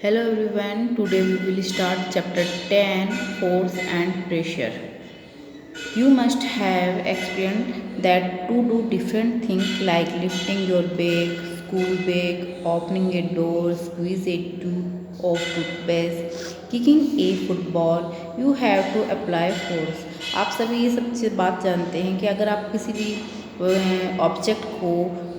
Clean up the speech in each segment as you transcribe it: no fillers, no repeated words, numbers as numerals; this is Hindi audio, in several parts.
Hello everyone, today we will start chapter 10 Force and Pressure. You must have experienced that to do different things like lifting your bag, school bag, opening a door, squeeze a tube of toothpaste, kicking a football, you have to apply force. आप सभी ये सब बात जानते हैं कि अगर आप किसी भी ऑब्जेक्ट को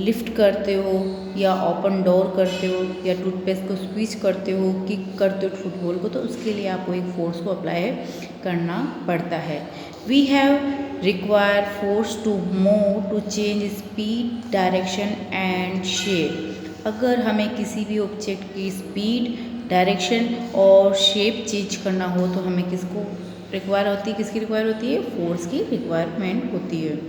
लिफ्ट करते हो या ओपन डोर करते हो या टूथपेस्ट को स्क्वीज करते हो, किक करते हो फुटबॉल को, तो उसके लिए आपको एक फोर्स को अप्लाई करना पड़ता है. We have require force to move, to change speed, direction and shape. अगर हमें किसी भी ऑब्जेक्ट की स्पीड, डायरेक्शन और शेप चेंज करना हो तो हमें किसको रिक्वायर होती है, किसकी रिक्वायर होती है? फोर्स की रिक्वायरमेंट होती है.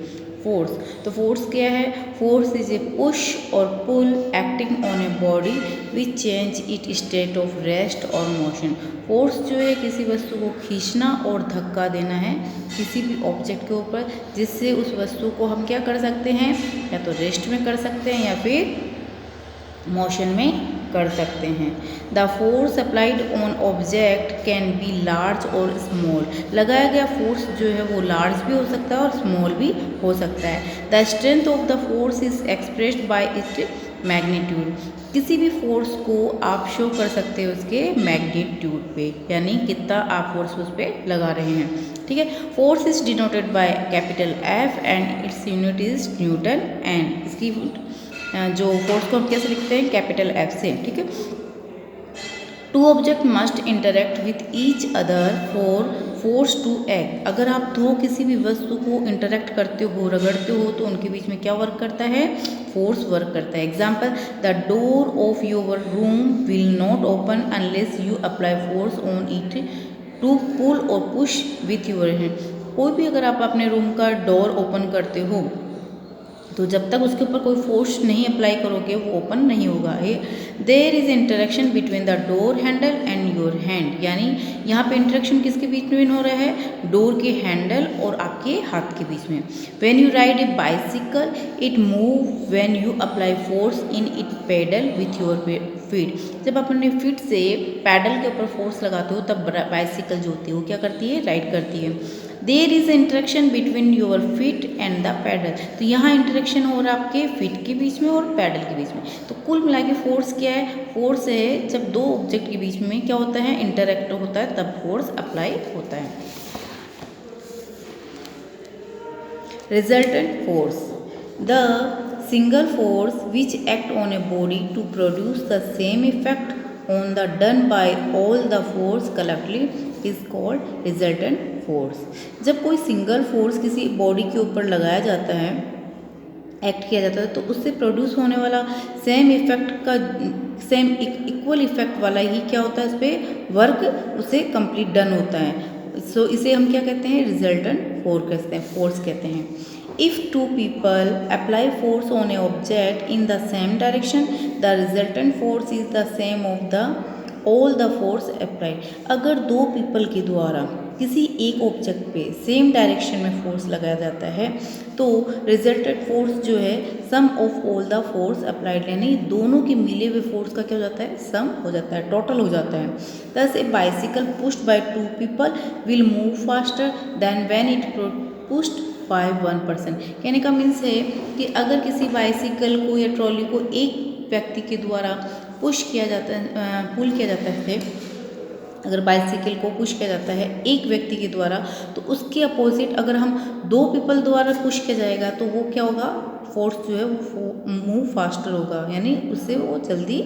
फोर्स, तो फोर्स क्या है? फोर्स इज ए पुश और pull acting on a body which change it state of rest और मोशन. फोर्स जो है किसी वस्तु को खींचना और धक्का देना है किसी भी ऑब्जेक्ट के ऊपर, जिससे उस वस्तु को हम क्या कर सकते हैं? या तो रेस्ट में कर सकते हैं या फिर मोशन में कर सकते हैं. The force applied on object can be large और स्मॉल. लगाया गया फोर्स जो है वो लार्ज भी हो सकता है और स्मॉल भी हो सकता है. The strength of the force is expressed by its magnitude. किसी भी फोर्स को आप शो कर सकते हो उसके मैग्नीट्यूड पे, यानी कितना आप फोर्स उस पर लगा रहे हैं. ठीक है. Force is denoted by capital F and its unit is Newton. And इसकी जो फोर्स को हम कैसे लिखते हैं? कैपिटल F से. ठीक है. Two object must interact with each other for force to act. अगर आप दो किसी भी वस्तु को इंटरेक्ट करते हो, रगड़ते हो, तो उनके बीच में क्या वर्क करता है? फोर्स वर्क करता है. Example, the door of your room will not open unless you apply force on it to pull और पुश विथ योर हैंड. कोई भी अगर आप अपने रूम का डोर ओपन करते हो तो जब तक उसके ऊपर कोई फोर्स नहीं अप्लाई करोगे वो ओपन नहीं होगा. There is interaction between the door handle and your hand. यानी यहाँ पे इंटरेक्शन किसके बीच में हो रहा है? डोर के हैंडल और आपके हाथ के बीच में. When you ride A bicycle it move when you apply force in it pedal with your feet. जब आप अपने फीट से पैडल के ऊपर फोर्स लगाते हो तब बाइसिकल जो होती है वो क्या करती है? राइड करती है. There is interaction between your feet and the pedal. तो यहाँ इंटरेक्शन हो रहा है आपके फीट के बीच में और पैडल के बीच में. तो कुल मिला के फोर्स क्या है? फोर्स है जब दो ऑब्जेक्ट के बीच में क्या होता है? इंटरेक्ट होता है, तब फोर्स अप्लाई होता है. Resultant force. The single force which act on a body to produce the same effect on the done by all the force collectively is called resultant force. जब कोई सिंगल फोर्स किसी बॉडी के ऊपर लगाया जाता है, एक्ट किया जाता है, तो उससे प्रोड्यूस होने वाला सेम इफेक्ट का सेम इक्वल इफेक्ट वाला ही क्या होता है? इस पर वर्क उसे कंप्लीट डन होता है. सो इसे हम क्या कहते हैं? रिजल्टेंट फोर्स कहते हैं. If two people apply force on an object in the same direction, the resultant force is the same of the all the force applied. अगर दो पीपल के द्वारा किसी एक ऑब्जेक्ट पे सेम डायरेक्शन में फोर्स लगाया जाता है तो रिजल्टेंट फोर्स जो है sum of all the force applied, यानी दोनों के मिले हुए फोर्स का क्या हो जाता है? सम हो जाता है, टोटल हो जाता है. Thus a bicycle pushed by two people will move faster than when it pushed 1%. कहने का मीन्स है कि अगर किसी बाइसिकल को या ट्रॉली को एक व्यक्ति के द्वारा पुश किया जाता है, पुल किया जाता है, अगर बाइसिकल को पुश किया जाता है एक व्यक्ति के द्वारा, तो उसके अपोजिट अगर हम दो पीपल द्वारा पुश किया जाएगा तो वो क्या होगा? फोर्स जो है वो मूव फास्टर होगा, यानी उससे वो जल्दी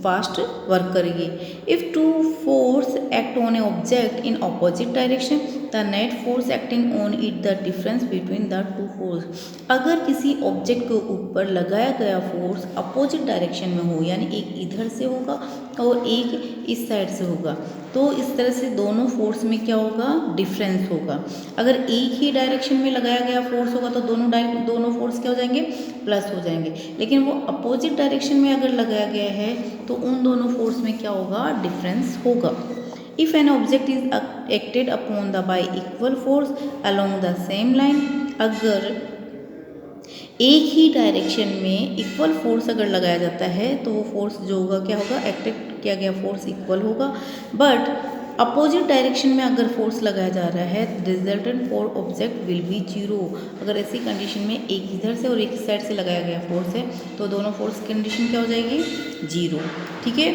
फास्ट वर्क करेगी. If two force act on A object in opposite direction the net force acting on it the difference between the two force. अगर किसी ऑब्जेक्ट के ऊपर लगाया गया फोर्स अपोजिट डायरेक्शन में हो, यानी एक इधर से होगा और एक इस साइड से होगा, तो इस तरह से दोनों फोर्स में क्या होगा? डिफरेंस होगा. अगर एक ही डायरेक्शन में लगाया गया फोर्स होगा तो दोनों फोर्स क्या हो जाएंगे? प्लस हो जाएंगे. लेकिन वो अपोजिट डायरेक्शन में अगर लगाया गया है तो उन दोनों फोर्स में क्या होगा? डिफरेंस होगा. If an object is acted upon the by equal force along the same line, अगर एक ही डायरेक्शन में इक्वल फोर्स अगर लगाया जाता है तो वो फोर्स जो होगा क्या होगा, एक्ट किया गया फोर्स इक्वल होगा। बट अपोजिट डायरेक्शन में अगर फोर्स लगाया जा रहा है resultant for object will be zero. अगर ऐसी कंडीशन में एक इधर से और एक साइड से लगाया गया फोर्स है तो दोनों फोर्स की कंडीशन क्या हो जाएगी, जीरो। ठीक है,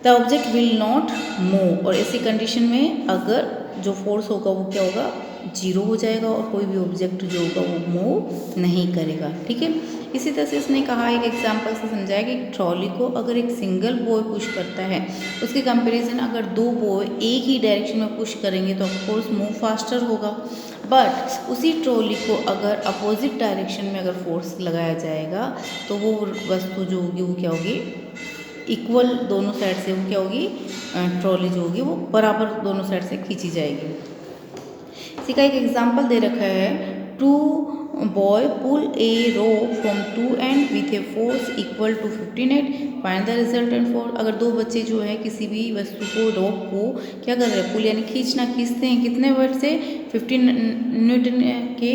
the object will not move, और ऐसी कंडीशन में अगर जो फोर्स होगा वो क्या होगा, जीरो हो जाएगा और कोई भी ऑब्जेक्ट जो होगा वो मूव नहीं करेगा। ठीक है, इसी तरह से इसने कहा, एक एग्जांपल से समझाया कि ट्रॉली को अगर एक सिंगल बॉय पुश करता है उसके कंपैरिजन अगर दो बॉय एक ही डायरेक्शन में पुश करेंगे तो ऑफकोर्स मूव फास्टर होगा। बट उसी ट्रॉली को अगर अपोजिट डायरेक्शन में अगर फोर्स लगाया जाएगा तो वो वस्तु जो होगी वो क्या होगी, इक्वल दोनों साइड से वो क्या होगी, ट्रॉली जो होगी वो बराबर दोनों साइड से खींची जाएगी। इसी का एक एग्जाम्पल दे रखा है, two boy pull a rope from two end with a force equal to 15 find the resultant force. अगर दो बच्चे जो है किसी भी वस्तु को, रोप को क्या कर रहे हैं, पुल यानी खींचते हैं, कितने वेट से, 15 न्यूटन के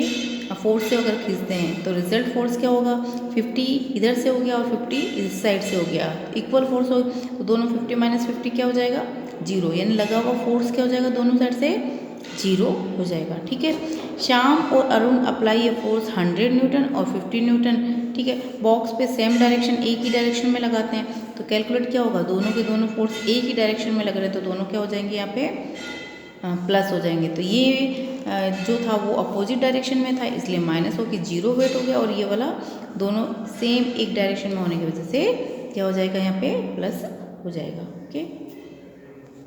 फोर्स से अगर खींचते हैं तो रिजल्ट फोर्स क्या होगा, 50 इधर से हो गया और 50 इस साइड से हो गया, इक्वल फोर्स हो तो दोनों 50 माइनस 50 क्या हो जाएगा, जीरो, यानी लगा हुआ फोर्स क्या हो जाएगा, दोनों साइड से जीरो हो जाएगा। ठीक है, श्याम और Arun apply a force 100 Newton और 50 न्यूटन। ठीक है, बॉक्स पे सेम डायरेक्शन, एक ही डायरेक्शन में लगाते हैं तो कैलकुलेट क्या होगा, दोनों के दोनों फोर्स एक ही डायरेक्शन में लग रहे हैं तो दोनों क्या हो जाएंगे, यहाँ पे प्लस हो जाएंगे। तो ये जो था वो अपोजिट डायरेक्शन में था इसलिए माइनस होकर जीरो वेट हो गया, और ये वाला दोनों सेम एक डायरेक्शन में होने की वजह से क्या हो जाएगा, यहाँ पे प्लस हो जाएगा। ओके।